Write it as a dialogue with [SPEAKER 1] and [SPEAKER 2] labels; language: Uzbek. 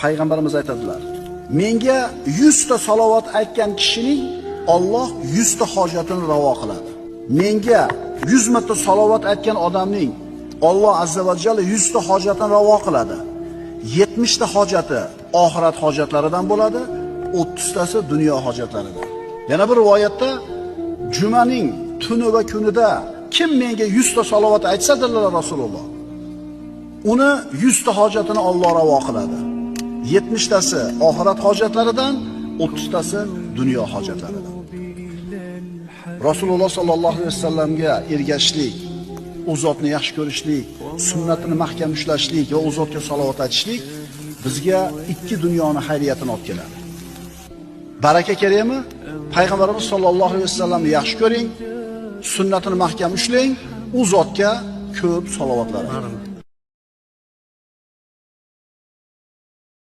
[SPEAKER 1] payg'ambarimiz aytadilar: menga 100 ta salovat aytgan kishining Alloh 100 ta hojatini ravo qiladi. Menga 100 marta salovat aytgan odamning Alloh azza va jalla 100 ta hojatini ravo qiladi. 70 ta hojati oxirat hojatlaridan bo'ladi, 30 tasi dunyo hojatlaridan. Yana bir rivoyatda jumaning tuni va kunida kim menga 100 ta salovat aytsa dedilar Rasululloh, uni 100 ta hojatini Alloh ravo qiladi. 70 tasi oxirat hojatlaridan, 30 tasi dunyo hojatlaridan. Rasululloh sallallohu alayhi vasallamga ergashishlik, u zotni yaxshi ko'rishlik, sunnatini mahkam ushlashlik va u zotga salovat aytishlik bizga ikki dunyoni xayriyatini olib keladi. Baraka kerakmi? Payg'ambarimiz sollallohu alayhi vasallamni yaxshi ko'ring, sunnatini mahkam ushlang, u zotga ko'p salovatlar ayting.